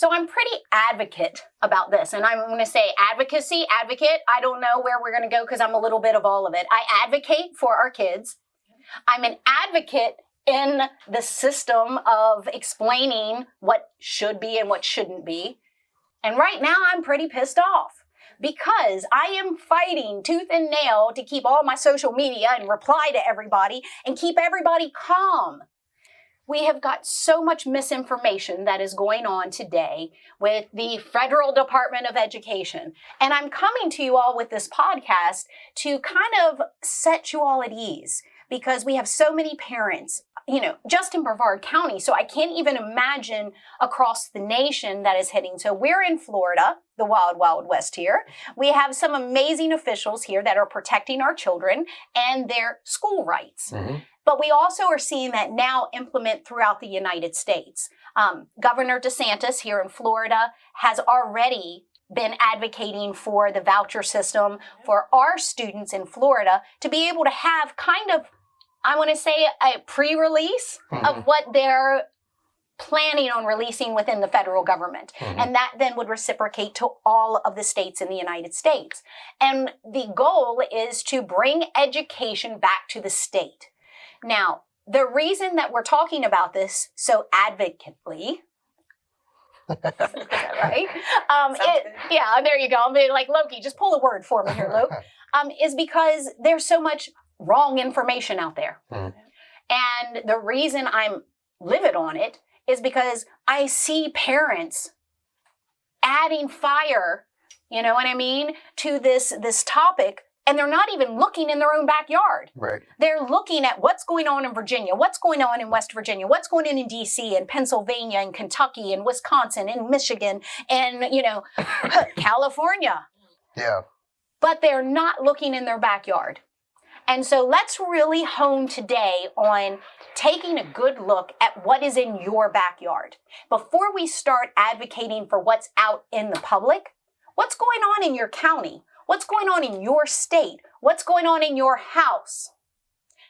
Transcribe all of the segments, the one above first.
So I'm pretty advocate about this. And I'm going to say advocacy, advocate. I don't know where we're going to go because I'm a little bit of all of it. I advocate for our kids. I'm an advocate in the system of explaining what should be and what shouldn't be. And right now I'm pretty pissed off because I am fighting tooth and nail to keep all my social media and reply to everybody and keep everybody calm. We have got so much misinformation that is going on today with the Federal Department of Education. And I'm coming to you all with this podcast to kind of set you all at ease because we have so many parents, just in Brevard County. So I can't even imagine across the nation that is hitting. So we're in Florida, the wild, wild west here. We have some amazing officials here that are protecting our children and their school rights. Mm-hmm. But we also are seeing that now implement throughout the United States. Governor DeSantis here in Florida has already been advocating for the voucher system for our students in Florida to be able to have kind of, I want to say, a pre-release of what they're planning on releasing within the federal government. Mm-hmm. And that then would reciprocate to all of the states in the United States. And the goal is to bring education back to the state. Now, the reason that we're talking about this so advocately, right? There you go. I'm being like, Loki, just pull a word for me here, Luke. Is because there's so much wrong information out there. Mm. And the reason I'm livid on it is because I see parents adding fire, you know what I mean, to this topic. And they're not even looking in their own backyard. Right. They're looking at what's going on in Virginia, what's going on in West Virginia, what's going on in D.C. and Pennsylvania and Kentucky and Wisconsin and Michigan and, California. Yeah. But they're not looking in their backyard. And so let's really hone today on taking a good look at what is in your backyard. Before we start advocating for what's out in the public, what's going on in your county? What's going on in your state? What's going on in your house?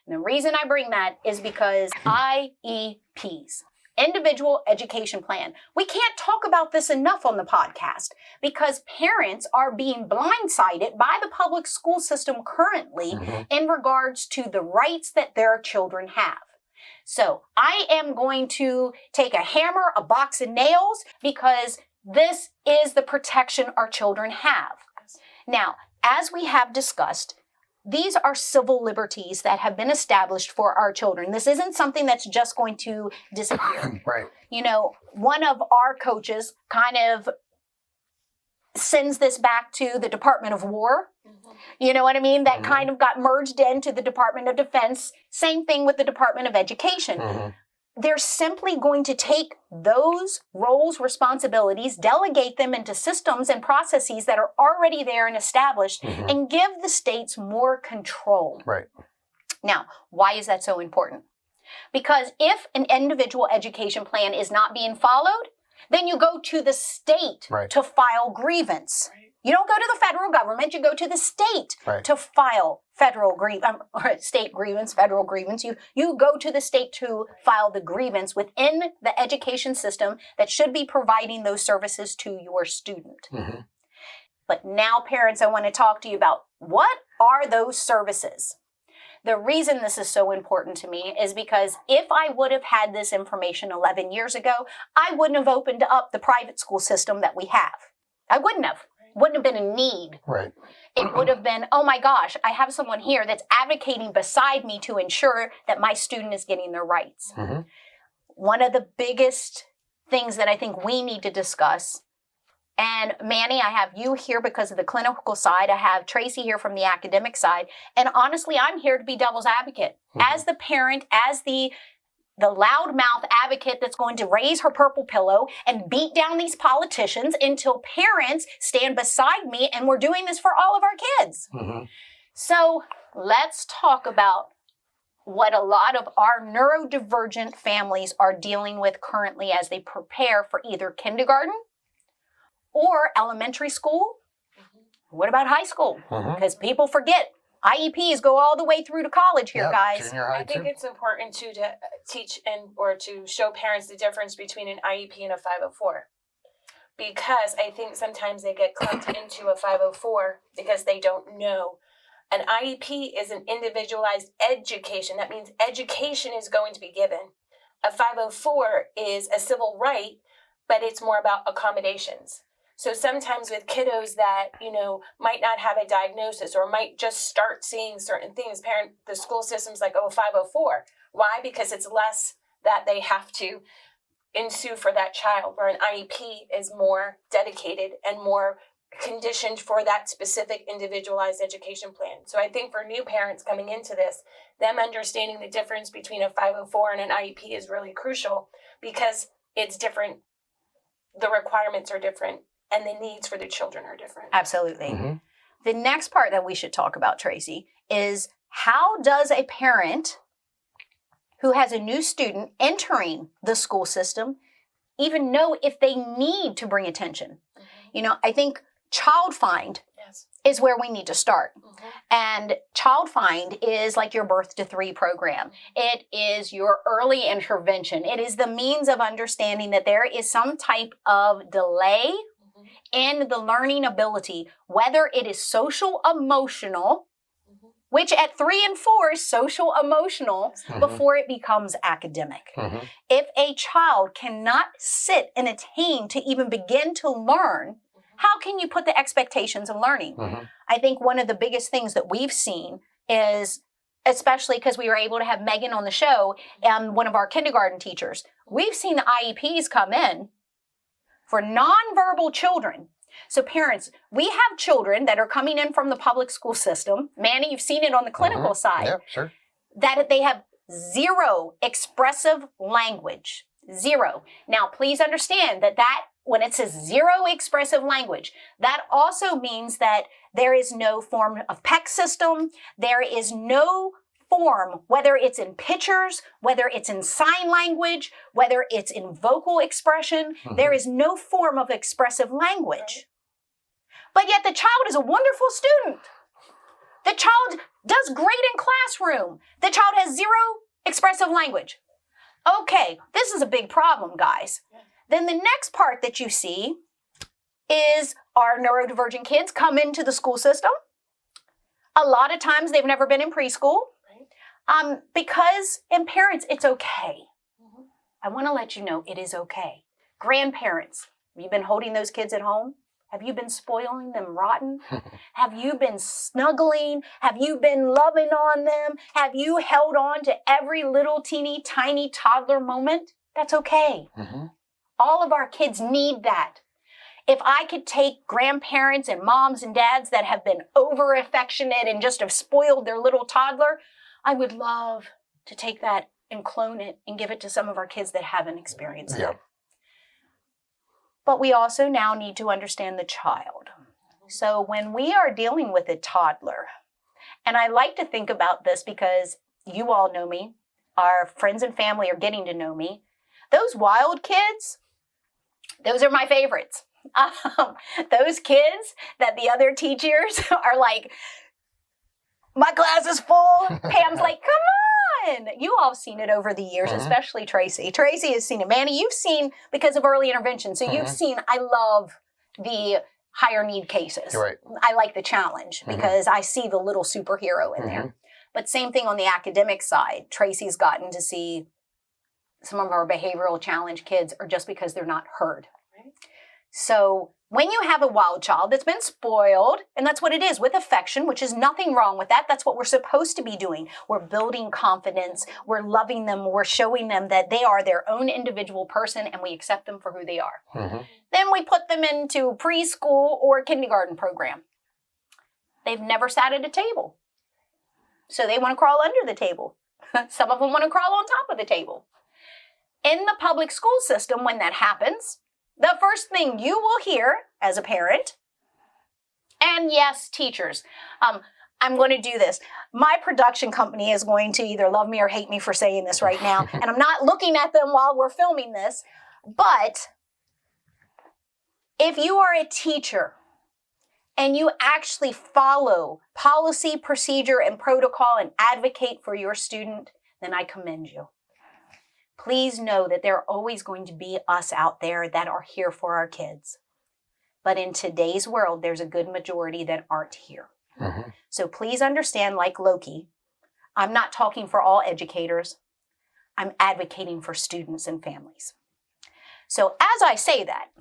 And the reason I bring that is because IEPs, Individual Education Plan. We can't talk about this enough on the podcast because parents are being blindsided by the public school system currently in regards to the rights that their children have. So I am going to take a hammer, a box of nails, because this is the protection our children have. Now, as we have discussed, these are civil liberties that have been established for our children. This isn't something that's just going to disappear. Right. One of our coaches kind of sends this back to the Department of War. Mm-hmm. You know what I mean? That kind of got merged into the Department of Defense. Same thing with the Department of Education. Mm-hmm. They're simply going to take those roles, responsibilities, delegate them into systems and processes that are already there and established, and give the states more control. Right. Now, why is that so important? Because if an individual education plan is not being followed, then you go to the state to file grievance. Right. You don't go to the federal government, you go to the state to file state grievance, federal grievance. You go to the state to file the grievance within the education system that should be providing those services to your student. Mm-hmm. But now, parents, I want to talk to you about what are those services? The reason this is so important to me is because if I would have had this information 11 years ago, I wouldn't have opened up the private school system that we have. I wouldn't have. Wouldn't have been a need. Right. It would have been, oh my gosh, I have someone here that's advocating beside me to ensure that my student is getting their rights. Mm-hmm. One of the biggest things that I think we need to discuss, and Manny, I have you here because of the clinical side. I have Tracy here from the academic side. And honestly, I'm here to be devil's advocate. Mm-hmm. As the parent, as the loudmouth advocate that's going to raise her purple pillow and beat down these politicians until parents stand beside me, and we're doing this for all of our kids. Mm-hmm. So let's talk about what a lot of our neurodivergent families are dealing with currently as they prepare for either kindergarten or elementary school. Mm-hmm. What about high school? Because people forget. IEPs go all the way through to college here, guys. I think it's important to teach or to show parents the difference between an IEP and a 504. because I think sometimes they get clumped into a 504 because they don't know. An IEP is an individualized education. That means education is going to be given. A 504 is a civil right, but it's more about accommodations. So sometimes with kiddos that, might not have a diagnosis or might just start seeing certain things, the school system's like, 504. Why? Because it's less that they have to ensue for that child, where an IEP is more dedicated and more conditioned for that specific individualized education plan. So I think for new parents coming into this, them understanding the difference between a 504 and an IEP is really crucial, because it's different. The requirements are different and the needs for the children are different. Absolutely. Mm-hmm. The next part that we should talk about, Tracy, is how does a parent who has a new student entering the school system even know if they need to bring attention? Mm-hmm. I think Child Find is where we need to start. Mm-hmm. And Child Find is like your Birth to 3 program. It is your early intervention. It is the means of understanding that there is some type of delay in the learning ability, whether it is social emotional, which at 3 and 4 is social emotional, before it becomes academic. Mm-hmm. If a child cannot sit and attain to even begin to learn, how can you put the expectations of learning? Mm-hmm. I think one of the biggest things that we've seen is, especially because we were able to have Megan on the show, one of our kindergarten teachers, we've seen the IEPs come in for nonverbal children. So parents, we have children that are coming in from the public school system. Manny, you've seen it on the clinical side. Yeah, sure. That they have zero expressive language. Zero. Now, please understand that when it says zero expressive language, that also means that there is no form of PEC system. There is no form, whether it's in pictures, whether it's in sign language, whether it's in vocal expression, there is no form of expressive language. But yet the child is a wonderful student. The child does great in classroom. The child has zero expressive language. Okay, this is a big problem, guys. Then the next part that you see is our neurodivergent kids come into the school system. A lot of times they've never been in preschool. Because in parents, it's okay. Mm-hmm. I want to let you know it is okay. Grandparents, have you been holding those kids at home? Have you been spoiling them rotten? Have you been snuggling? Have you been loving on them? Have you held on to every little teeny tiny toddler moment? That's okay. Mm-hmm. All of our kids need that. If I could take grandparents and moms and dads that have been over affectionate and just have spoiled their little toddler, I would love to take that and clone it and give it to some of our kids that haven't experienced it. But we also now need to understand the child. So when we are dealing with a toddler, and I like to think about this because you all know me, our friends and family are getting to know me. Those wild kids, those are my favorites. Those kids that the other teachers are like, my class is full. Pam's like, come on. You all have seen it over the years, especially Tracy. Tracy has seen it. Manny, you've seen because of early intervention. So you've seen, I love the higher need cases. Right. I like the challenge because I see the little superhero in there. But same thing on the academic side. Tracy's gotten to see some of our behavioral challenge kids are just because they're not heard. Right. So when you have a wild child that's been spoiled, and that's what it is, with affection, which is nothing wrong with that. That's what we're supposed to be doing. We're building confidence. We're loving them. We're showing them that they are their own individual person and we accept them for who they are. Then we put them into preschool or kindergarten program. They've never sat at a table. So they want to crawl under the table. Some of them want to crawl on top of the table. In the public school system, when that happens, the first thing you will hear as a parent, and yes, teachers, I'm going to do this. My production company is going to either love me or hate me for saying this right now, and I'm not looking at them while we're filming this, but if you are a teacher and you actually follow policy, procedure, and protocol and advocate for your student, then I commend you. Please know that there are always going to be us out there that are here for our kids. But in today's world, there's a good majority that aren't here. Mm-hmm. So please understand, like Loki, I'm not talking for all educators. I'm advocating for students and families. So as I say that,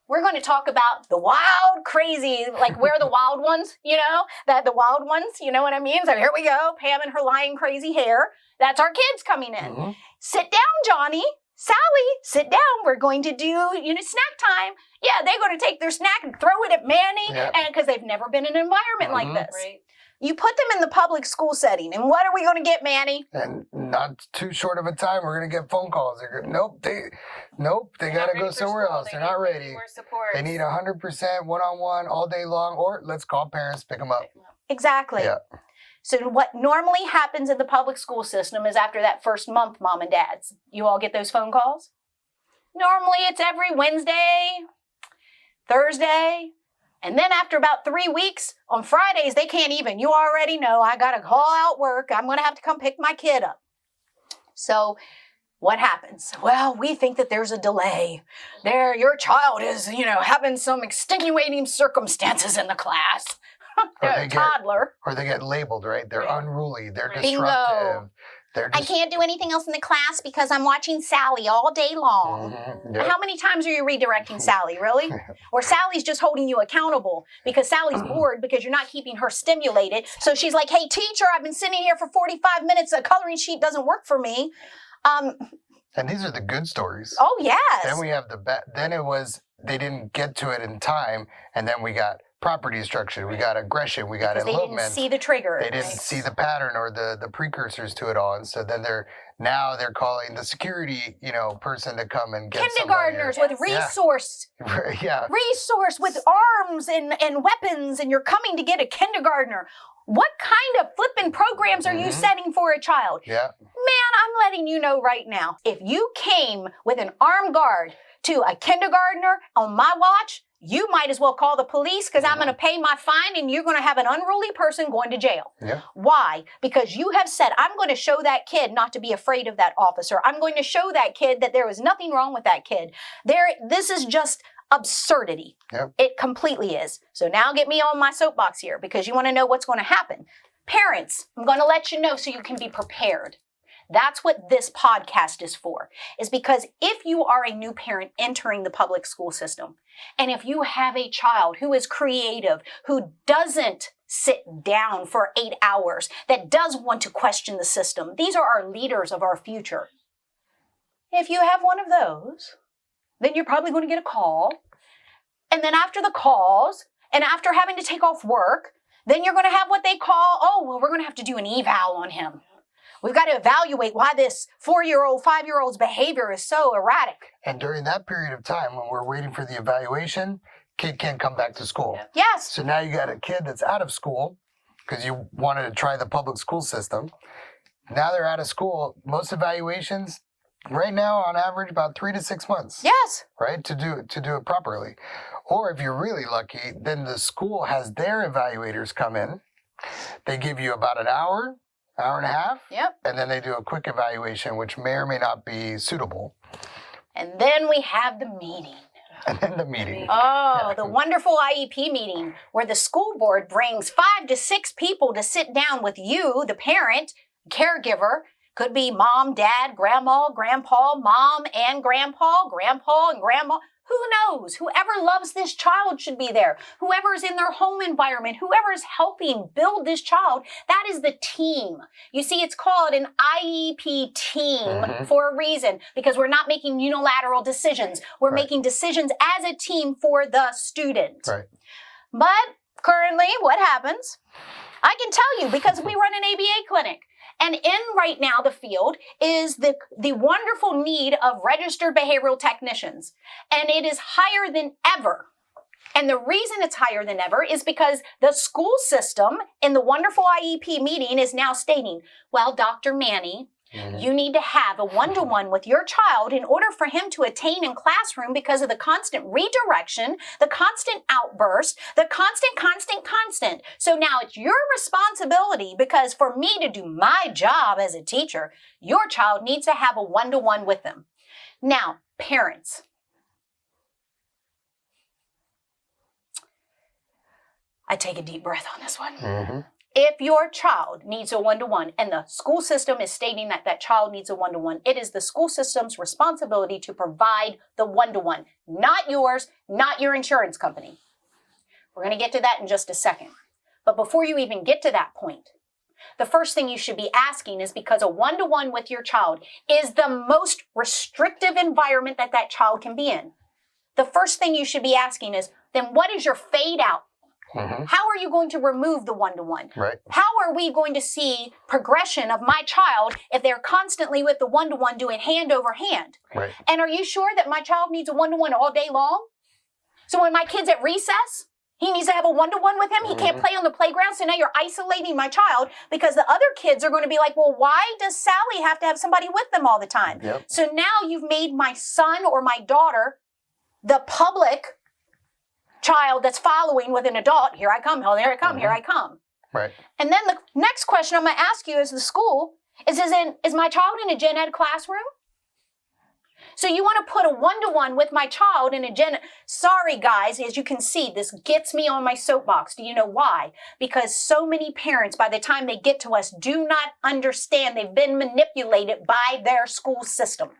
we're going to talk about the wild, crazy, like we're the wild ones, the wild ones, you know what I mean? So here we go, Pam and her lying crazy hair. That's our kids coming in. Mm-hmm. Sit down, Johnny. Sally, sit down. We're going to do, snack time. Yeah, they're going to take their snack and throw it at Manny, and because they've never been in an environment like this. Right. You put them in the public school setting, and what are we going to get, Manny? And not too short of a time, we're going to get phone calls. They're going, they got to go somewhere else. They're not ready. They need 100% one-on-one all day long, or let's call parents, pick them up. Exactly. Yeah. So what normally happens in the public school system is after that first month, mom and dads, you all get those phone calls? Normally it's every Wednesday, Thursday, and then after about 3 weeks, on Fridays, they can't even. You already know, I got to call out work. I'm going to have to come pick my kid up. So what happens? Well, we think that there's a delay. Your child is, having some extenuating circumstances in the class. They're a toddler. Or they get labeled, right? They're unruly. They're Bingo. disruptive. I can't do anything else in the class because I'm watching Sally all day long. Mm-hmm. Yep. How many times are you redirecting Sally, really? Or Sally's just holding you accountable because Sally's bored because you're not keeping her stimulated. So she's like, hey, teacher, I've been sitting here for 45 minutes. A coloring sheet doesn't work for me. And these are the good stories. Oh, yes. Then we have then it was, they didn't get to it in time. And then we got property destruction, we got aggression, we got elopement. They didn't see the trigger. They didn't see the pattern or the precursors to it all. And so then they're calling the security, person to come and get kindergartners with resource. Yeah. Resource with arms and weapons, and you're coming to get a kindergartner. What kind of flipping programs are you setting for a child? Yeah. Man, I'm letting you know right now, if you came with an armed guard to a kindergartner on my watch, you might as well call the police because I'm going to pay my fine and you're going to have an unruly person going to jail. Yeah. Why? Because you have said, I'm going to show that kid not to be afraid of that officer. I'm going to show that kid that there was nothing wrong with that kid. This is just absurdity. Yep. It completely is. So now get me on my soapbox here because you want to know what's going to happen. Parents, I'm going to let you know so you can be prepared. That's what this podcast is for, is because if you are a new parent entering the public school system, and if you have a child who is creative, who doesn't sit down for 8 hours, that does want to question the system, these are our leaders of our future. If you have one of those, then you're probably going to get a call. And then after the calls, and after having to take off work, then you're going to have what they call, we're going to have to do an eval on him. We've got to evaluate why this 4-year-old, 5-year-old's behavior is so erratic. And during that period of time, when we're waiting for the evaluation, kid can't come back to school. Yes. So now you got a kid that's out of school because you wanted to try the public school system. Now they're out of school. Most evaluations right now, on average, about 3 to 6 months. Yes. Right? To do it properly. Or if you're really lucky, then the school has their evaluators come in. They give you about an hour and a half. Yep. And then they do a quick evaluation, which may or may not be suitable. And then we have the meeting. And then the meeting. Oh, the wonderful IEP meeting where the school board brings 5 to 6 people to sit down with you, the parent, caregiver. Could be mom, dad, grandma, grandpa, mom and grandpa and grandma. Who knows? Whoever loves this child should be there. Whoever is in their home environment, whoever is helping build this child, that is the team. You see, it's called an IEP team for a reason, because we're not making unilateral decisions. We're making decisions as a team for the student. Right. But currently, what happens? I can tell you because we run an ABA clinic. And in right now the field is the wonderful need of registered behavioral technicians. And it is higher than ever. And the reason it's higher than ever is because the school system in the wonderful IEP meeting is now stating, well, Dr. Manny, you need to have a one-to-one with your child in order for him to attain in classroom because of the constant redirection, the constant outburst, the constant. So now it's your responsibility, because for me to do my job as a teacher, your child needs to have a one-to-one with them. Now, parents, I take a deep breath on this one. Mm-hmm. If your child needs a one-to-one and the school system is stating that that child needs a one-to-one, it is the school system's responsibility to provide the one-to-one, not yours, not your insurance company. We're going to get to that in just a second. But before you even get to that point, the first thing you should be asking is, because a one-to-one with your child is the most restrictive environment that that child can be in. The first thing you should be asking is, then what is your fade out? Mm-hmm. How are you going to remove the one-to-one? Right. How are we going to see progression of my child if they're constantly with the one-to-one doing hand over hand? Right. And are you sure that my child needs a one-to-one all day long? So when my kid's at recess, he needs to have a one-to-one with him. He can't play on the playground. So now you're isolating my child, because the other kids are going to be like, well, why does Sally have to have somebody with them all the time? Yep. So now you've made my son or my daughter the public child that's following with an adult. Here I come, here I come, here I come. Right. And then the next question I'm going to ask you as the school is my child in a gen ed classroom? So you want to put a one-to-one with my child in a sorry guys, as you can see, this gets me on my soapbox. Do you know why? Because so many parents, by the time they get to us, do not understand they've been manipulated by their school system.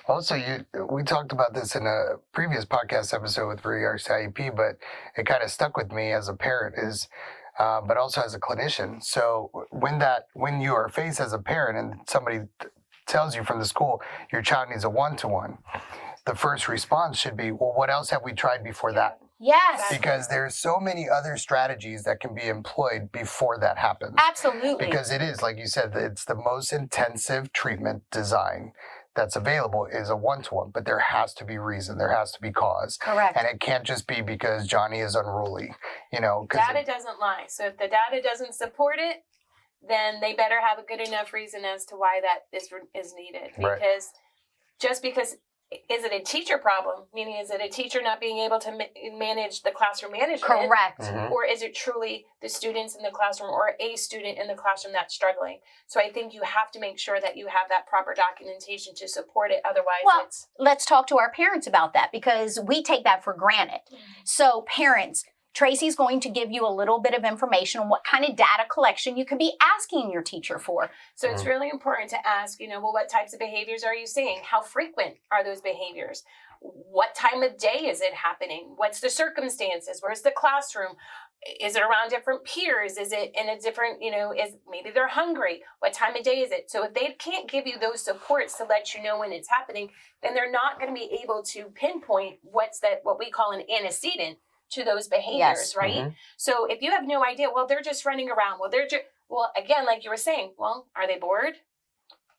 Also, we talked about this in a previous podcast episode with regards to IEP, but it kind of stuck with me as a parent but also as a clinician. So when you are faced as a parent and somebody tells you from the school your child needs a one-to-one, the first response should be, well, what else have we tried before that? Yes. Because there's so many other strategies that can be employed before that happens. Absolutely. Because it is, like you said, it's the most intensive treatment design that's available is a one-to-one, but there has to be reason, there has to be cause. Correct. And it can't just be because Johnny is unruly, Data doesn't lie. So if the data doesn't support it, then they better have a good enough reason as to why that is needed. Right. Because just because, is it a teacher problem? Meaning, is it a teacher not being able to manage the classroom management? Correct. Mm-hmm. Or is it truly the students in the classroom or a student in the classroom that's struggling? So I think you have to make sure that you have that proper documentation to support it. Otherwise, let's talk to our parents about that, because we take that for granted. So parents, Tracy's going to give you a little bit of information on what kind of data collection you could be asking your teacher for. So it's really important to ask, well, what types of behaviors are you seeing? How frequent are those behaviors? What time of day is it happening? What's the circumstances? Where's the classroom? Is it around different peers? Is it in a different, is maybe they're hungry? What time of day is it? So if they can't give you those supports to let you know when it's happening, then they're not going to be able to pinpoint what we call an antecedent to those behaviors, Yes. right? Mm-hmm. So if you have no idea, well, they're just running around. Well, again, like you were saying, well, are they bored?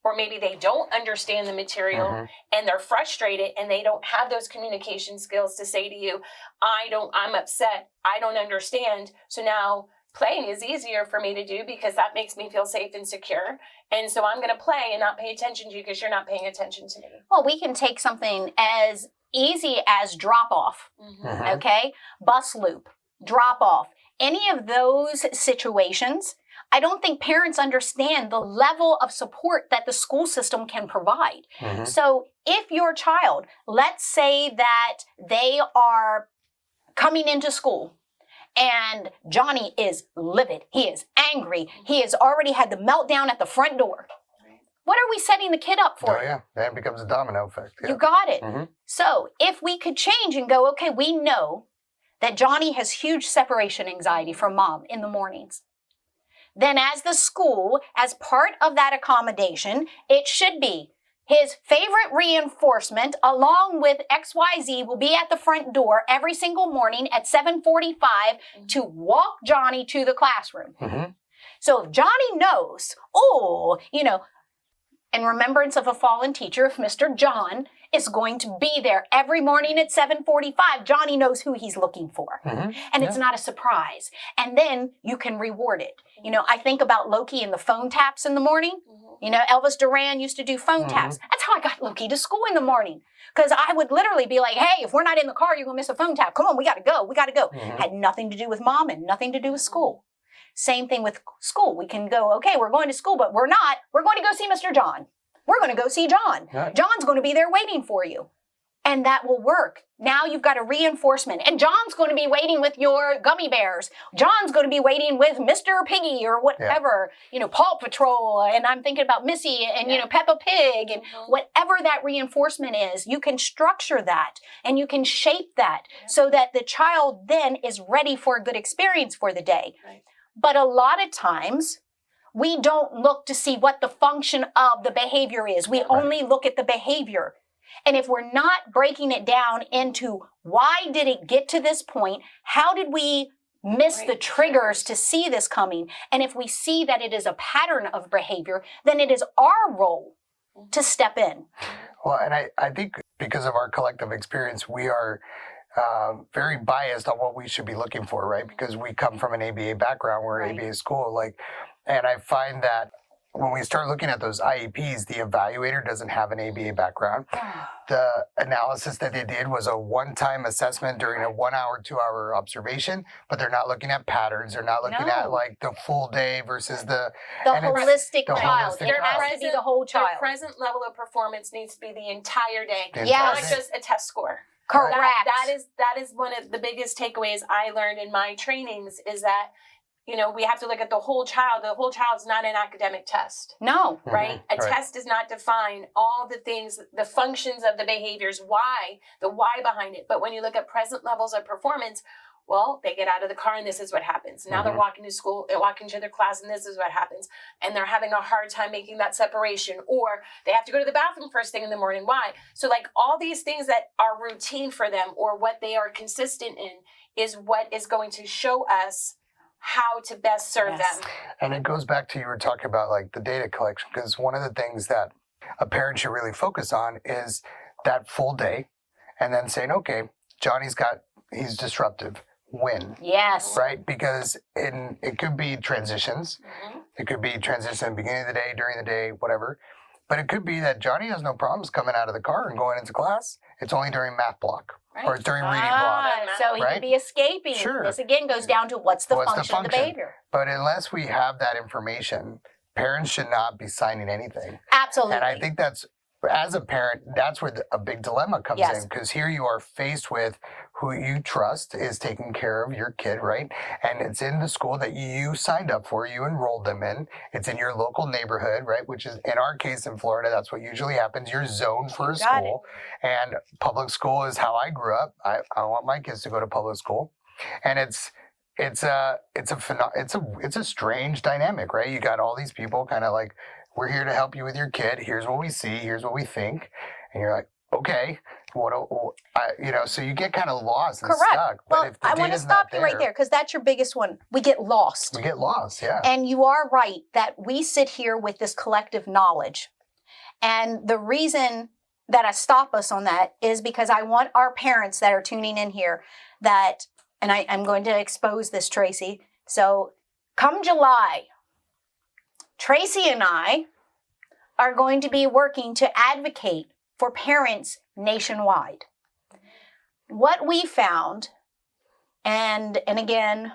Or maybe they don't understand the material and they're frustrated and they don't have those communication skills to say to you, I'm upset, I don't understand. So now playing is easier for me to do because that makes me feel safe and secure. And so I'm going to play and not pay attention to you because you're not paying attention to me. Well, we can take something as easy as drop off, okay? Bus loop, drop off. Any of those situations, I don't think parents understand the level of support that the school system can provide. So if your child, let's say that they are coming into school and Johnny is livid, he is angry, he has already had the meltdown at the front door. What are we setting the kid up for? Oh, yeah. That becomes a domino effect. Yeah. You got it. So if we could change and go, okay, we know that Johnny has huge separation anxiety from mom in the mornings. Then as the school, as part of that accommodation, it should be his favorite reinforcement along with XYZ will be at the front door every single morning at 7:45 to walk Johnny to the classroom. So if Johnny knows, in remembrance of a fallen teacher, if Mr. John is going to be there every morning at 7:45, Johnny knows who he's looking for. And it's not a surprise. And then you can reward it. I think about Loki and the phone taps in the morning. Elvis Duran used to do phone taps. That's how I got Loki to school in the morning. Because I would literally be like, hey, if we're not in the car, you're going to miss a phone tap. Come on, we got to go. Had nothing to do with mom and nothing to do with school. Same thing with school. We can go, okay, we're going to school, but we're not. We're going to go see Mr. John. We're going to go see John. Right. John's going to be there waiting for you. And that will work. Now you've got a reinforcement. And John's going to be waiting with your gummy bears. John's going to be waiting with Mr. Piggy or whatever, Paw Patrol. And I'm thinking about Missy and, Peppa Pig and whatever that reinforcement is. You can structure that and you can shape that so that the child then is ready for a good experience for the day. Right. But a lot of times we don't look to see what the function of the behavior is. We only look at the behavior. And if we're not breaking it down into why did it get to this point, how did we miss the triggers to see this coming? And if we see that it is a pattern of behavior, then it is our role to step in. Well, and I think because of our collective experience, we are very biased on what we should be looking for, right? Because we come from an ABA background, we're an ABA school, and I find that when we start looking at those IEPs, the evaluator doesn't have an ABA background. The analysis that they did was a one-time assessment during a 1 hour, 2 hour observation, but they're not looking at patterns. They're not looking at the full day versus the holistic child. holistic It has to be the whole child. Their present level of performance needs to be the entire day, Yes. not just a test score. Correct. That is one of the biggest takeaways I learned in my trainings is that we have to look at the whole child. The whole child's not an academic test. No. Right? A test does not define all the things, the functions of the behaviors, the why behind it. But when you look at present levels of performance, well, they get out of the car and this is what happens. Now they're walking to school, they're walking to their class and this is what happens. And they're having a hard time making that separation, or they have to go to the bathroom first thing in the morning. Why? So all these things that are routine for them or what they are consistent in is what is going to show us how to best serve them. And it goes back to you were talking about the data collection, because one of the things that a parent should really focus on is that full day and then saying, okay, he's disruptive. When? Yes. Right? Because it could be transitions. It could be transitions at the beginning of the day, during the day, whatever. But it could be that Johnny has no problems coming out of the car and going into class. It's only during math block. Or it's during reading block. So he could be escaping. Sure. This again goes down to what's the function of the behavior. But unless we have that information, parents should not be signing anything. Absolutely. And I think that's, as a parent, that's where a big dilemma comes in. Because here you are faced with who you trust is taking care of your kid, right? And it's in the school that you signed up for, you enrolled them in. It's in your local neighborhood, right? Which is, in our case in Florida, that's what usually happens. You're zoned for a school. And public school is how I grew up. I want my kids to go to public school. And it's a strange dynamic, right? You got all these people kind of we're here to help you with your kid. Here's what we see. Here's what we think. And you're like, okay, so you get kind of lost and stuck. But if the I want to stop you right there because that's your biggest one. We get lost. We get lost, yeah. And you are right that we sit here with this collective knowledge. And the reason that I stop us on that is because I want our parents that are tuning in here and I'm going to expose this, Tracy. So come July, Tracy and I are going to be working to advocate for parents nationwide. What we found, and again,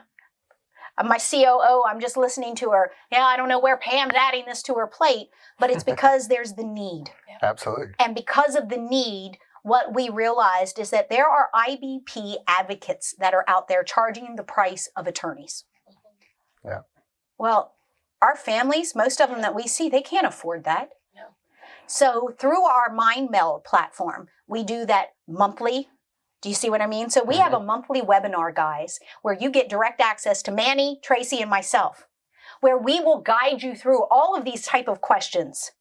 my COO, I'm just listening to her. I don't know where Pam's adding this to her plate, but it's because there's the need. Absolutely. And because of the need, what we realized is that there are IBP advocates that are out there charging the price of attorneys. Yeah. Well, our families, most of them that we see, they can't afford that. No. So through our MindMeld platform, we do that monthly. Do you see what I mean? So we have a monthly webinar, guys, where you get direct access to Manny, Tracy, and myself, where we will guide you through all of these type of questions.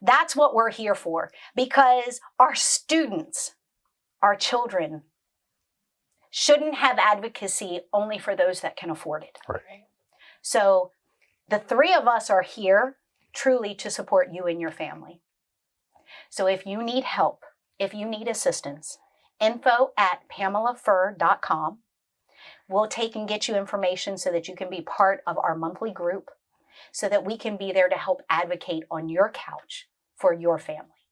That's what we're here for, because our students, our children, shouldn't have advocacy only for those that can afford it. Right. So the three of us are here truly to support you and your family. So if you need help, if you need assistance, info@PamelaFurr.com. We'll take and get you information so that you can be part of our monthly group so that we can be there to help advocate on your couch for your family.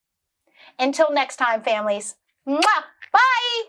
Until next time, families. Mwah! Bye!